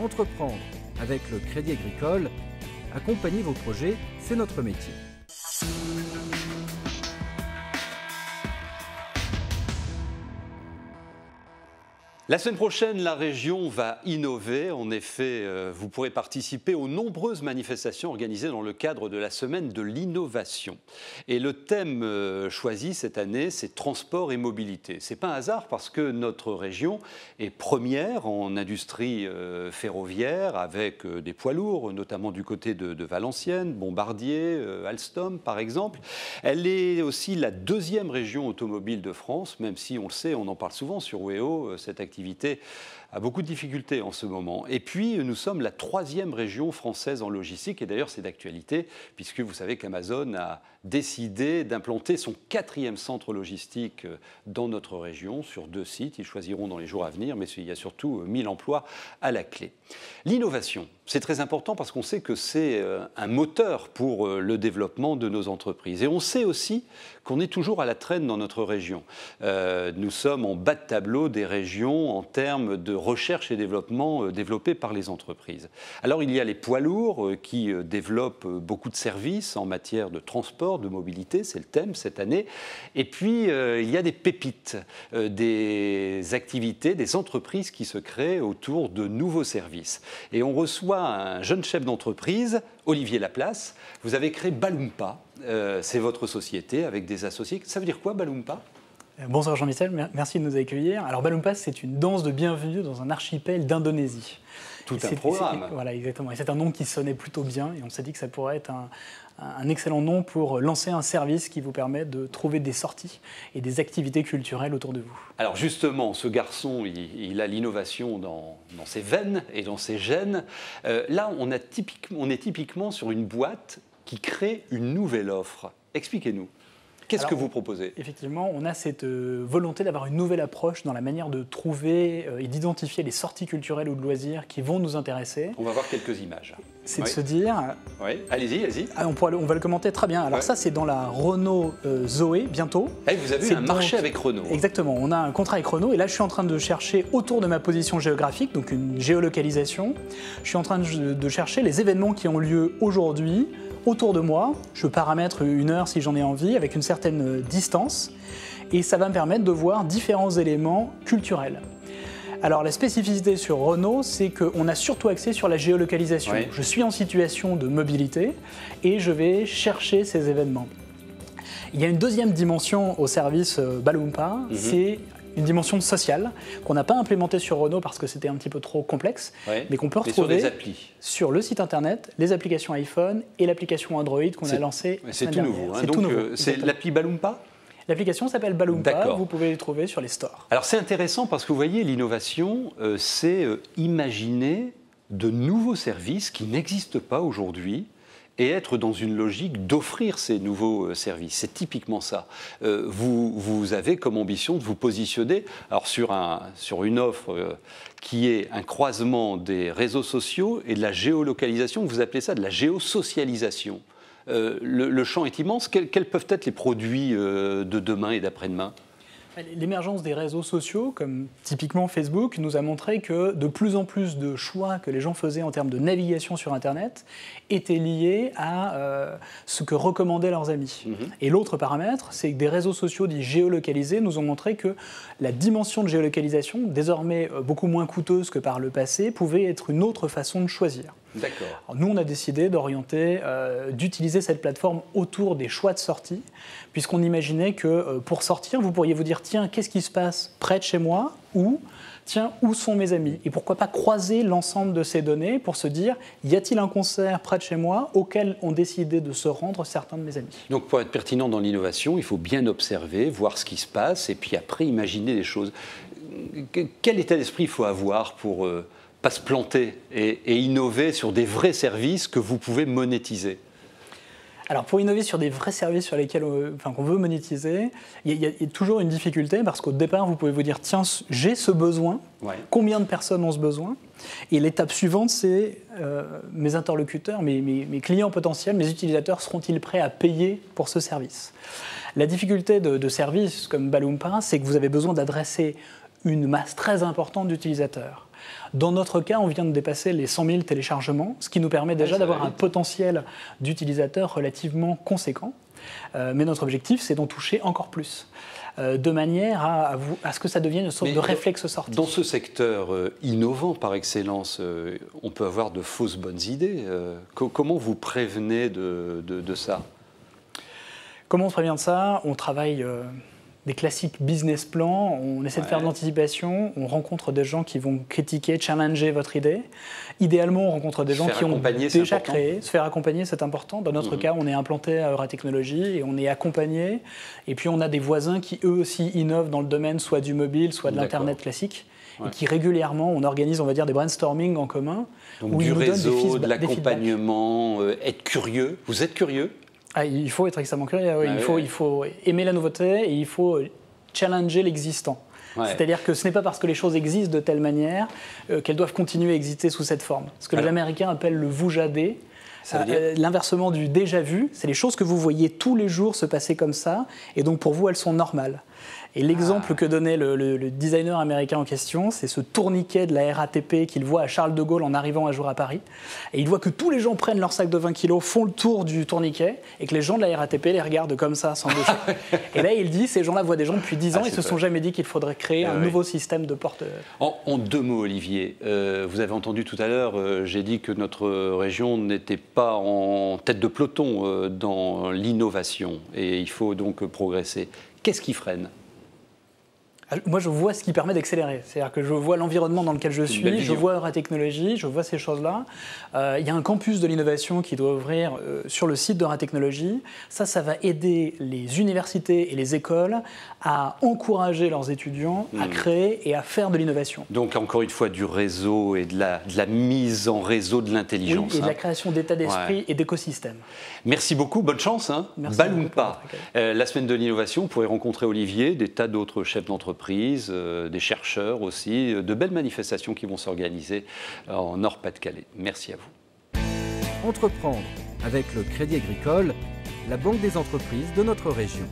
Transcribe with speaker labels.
Speaker 1: entreprendre avec le Crédit Agricole. Accompagner vos projets, c'est notre métier.
Speaker 2: La semaine prochaine, la région va innover. En effet, vous pourrez participer aux nombreuses manifestations organisées dans le cadre de la semaine de l'innovation. Et le thème choisi cette année, c'est transport et mobilité. Ce n'est pas un hasard parce que notre région est première en industrie ferroviaire avec des poids lourds, notamment du côté de Valenciennes, Bombardier, Alstom par exemple. Elle est aussi la deuxième région automobile de France, même si on le sait, on en parle souvent sur WEO, cette activité a beaucoup de difficultés en ce moment. Et puis, nous sommes la troisième région française en logistique. Et d'ailleurs, c'est d'actualité, puisque vous savez qu'Amazon a décidé d'implanter son 4e centre logistique dans notre région, sur 2 sites. Ils choisiront dans les jours à venir, mais il y a surtout 1000 emplois à la clé. L'innovation, c'est très important parce qu'on sait que c'est un moteur pour le développement de nos entreprises. Et on sait aussi qu'on est toujours à la traîne dans notre région. Nous sommes en bas de tableau des régions en termes de recherche et développement développés par les entreprises. Alors il y a les poids lourds qui développent beaucoup de services en matière de transport, de mobilité, c'est le thème cette année. Et puis il y a des pépites, des activités, des entreprises qui se créent autour de nouveaux services. Et on reçoit un jeune chef d'entreprise, Olivier Laplace. Vous avez créé Balloompa, c'est votre société avec des associés. Ça veut dire quoi Balloompa ?
Speaker 3: Bonsoir Jean-Michel, merci de nous accueillir. Alors Balloompa, c'est une danse de bienvenue dans un archipel d'Indonésie.
Speaker 2: Tout un programme.
Speaker 3: Voilà, exactement. Et c'est un nom qui sonnait plutôt bien et on s'est dit que ça pourrait être un excellent nom pour lancer un service qui vous permet de trouver des sorties et des activités culturelles autour de vous.
Speaker 2: Alors justement, ce garçon, il a l'innovation dans ses veines et dans ses gènes. Là, on est typiquement sur une boîte qui crée une nouvelle offre. Expliquez-nous. Qu'est-ce que vous proposez ?
Speaker 3: Effectivement, on a cette volonté d'avoir une nouvelle approche dans la manière de trouver et d'identifier les sorties culturelles ou de loisirs qui vont nous intéresser.
Speaker 2: On va voir quelques images.
Speaker 3: C'est de se dire...
Speaker 2: Oui, allez-y.
Speaker 3: On va le commenter très bien. Alors ça, c'est dans la Renault Zoé, bientôt.
Speaker 2: Et vous avez un marché avec Renault.
Speaker 3: Exactement, on a un contrat avec Renault. Et là, je suis en train de chercher autour de ma position géographique, donc une géolocalisation. Je suis en train de chercher les événements qui ont lieu aujourd'hui, autour de moi. Je paramètre une heure si j'en ai envie, avec une certaine distance. Et ça va me permettre de voir différents éléments culturels. Alors la spécificité sur Renault, c'est qu'on a surtout axé sur la géolocalisation. Oui. Je suis en situation de mobilité et je vais chercher ces événements. Il y a une deuxième dimension au service Balloompa, c'est une dimension sociale qu'on n'a pas implémentée sur Renault parce que c'était un petit peu trop complexe, mais qu'on peut retrouver sur le site internet, les applications iPhone et l'application Android qu'on a lancée la semaine dernière.
Speaker 2: C'est tout nouveau. C'est l'appli Balloompa ?
Speaker 3: L'application s'appelle Balloompa, vous pouvez les trouver sur les stores.
Speaker 2: Alors c'est intéressant parce que vous voyez, l'innovation, c'est imaginer de nouveaux services qui n'existent pas aujourd'hui et être dans une logique d'offrir ces nouveaux services. C'est typiquement ça. Vous avez comme ambition de vous positionner alors sur une offre qui est un croisement des réseaux sociaux et de la géolocalisation, vous appelez ça de la géosocialisation. Le champ est immense. Quels peuvent être les produits de demain et d'après-demain ?
Speaker 3: L'émergence des réseaux sociaux, comme typiquement Facebook, nous a montré que de plus en plus de choix que les gens faisaient en termes de navigation sur Internet étaient liés à ce que recommandaient leurs amis. Et l'autre paramètre, c'est que des réseaux sociaux dits géolocalisés nous ont montré que la dimension de géolocalisation, désormais beaucoup moins coûteuse que par le passé, pouvait être une autre façon de choisir.
Speaker 2: D'accord.
Speaker 3: Nous, on a décidé d'orienter, d'utiliser cette plateforme autour des choix de sortie, puisqu'on imaginait que pour sortir, vous pourriez vous dire tiens, qu'est-ce qui se passe près de chez moi ou tiens, où sont mes amis ? Et pourquoi pas croiser l'ensemble de ces données pour se dire y a-t-il un concert près de chez moi auquel ont décidé de se rendre certains de mes amis ?
Speaker 2: Donc pour être pertinent dans l'innovation, il faut bien observer, voir ce qui se passe et puis après imaginer des choses. Quel état d'esprit il faut avoir pour pas se planter et innover sur des vrais services que vous pouvez monétiser ?
Speaker 3: Alors pour innover sur des vrais services sur lesquels qu'on veut monétiser, il y a toujours une difficulté parce qu'au départ, vous pouvez vous dire tiens, j'ai ce besoin, combien de personnes ont ce besoin ? Et l'étape suivante, c'est mes interlocuteurs, mes clients potentiels, mes utilisateurs, seront-ils prêts à payer pour ce service ? La difficulté de services comme Balloompa, c'est que vous avez besoin d'adresser une masse très importante d'utilisateurs. Dans notre cas, on vient de dépasser les 100 000 téléchargements, ce qui nous permet déjà d'avoir un potentiel d'utilisateurs relativement conséquent. Mais notre objectif, c'est d'en toucher encore plus, de manière à ce que ça devienne une sorte de réflexe sorti.
Speaker 2: Dans ce secteur innovant par excellence, on peut avoir de fausses bonnes idées. Comment vous prévenez de ça?
Speaker 3: Comment on se prévient de ça? On travaille des classiques business plans, on essaie de faire de l'anticipation, on rencontre des gens qui vont critiquer, challenger votre idée. Idéalement, on rencontre des gens qui ont déjà créé. Se faire accompagner, c'est important. Dans notre cas, on est implanté à Euratechnologies et on est accompagné. Et puis, on a des voisins qui, eux aussi, innovent dans le domaine soit du mobile, soit de l'Internet classique. Et qui régulièrement, on organise, on va dire, des brainstorming en commun.
Speaker 2: Donc du réseau, de l'accompagnement, être curieux. Vous êtes curieux?
Speaker 3: Il faut être extrêmement curieux, oui. Il faut aimer la nouveauté et il faut challenger l'existant. C'est-à-dire que ce n'est pas parce que les choses existent de telle manière qu'elles doivent continuer à exister sous cette forme. Ce que les Américains appellent le vujadé, l'inversement du déjà vu, c'est les choses que vous voyez tous les jours se passer comme ça, et donc pour vous elles sont normales. Et l'exemple que donnait le designer américain en question, c'est ce tourniquet de la RATP qu'il voit à Charles de Gaulle en arrivant un jour à Paris. Et il voit que tous les gens prennent leur sac de 20 kilos, font le tour du tourniquet, et que les gens de la RATP les regardent comme ça, sans bouger. Et là, il dit, ces gens-là voient des gens depuis 10 ans et ne se sont jamais dit qu'il faudrait créer un nouveau système de porte.
Speaker 2: En deux mots, Olivier, vous avez entendu tout à l'heure, j'ai dit que notre région n'était pas en tête de peloton dans l'innovation, et il faut donc progresser. Qu'est-ce qui freine ?
Speaker 3: Moi, je vois ce qui permet d'accélérer. C'est-à-dire que je vois l'environnement dans lequel je suis, je vois Euratechnologies, je vois ces choses-là. Il y a un campus de l'innovation qui doit ouvrir sur le site d'Euratechnologies. Ça va aider les universités et les écoles à encourager leurs étudiants à créer et à faire de l'innovation.
Speaker 2: Donc, encore une fois, du réseau et de la mise en réseau de l'intelligence.
Speaker 3: Oui, et de la création d'états d'esprit et d'écosystèmes.
Speaker 2: Merci beaucoup, bonne chance. Balloumpa. La semaine de l'innovation, vous pourrez rencontrer Olivier, des tas d'autres chefs d'entreprise, des chercheurs aussi, de belles manifestations qui vont s'organiser en Nord-Pas-de-Calais. Merci à vous.
Speaker 1: Entreprendre avec le Crédit Agricole, la banque des entreprises de notre région.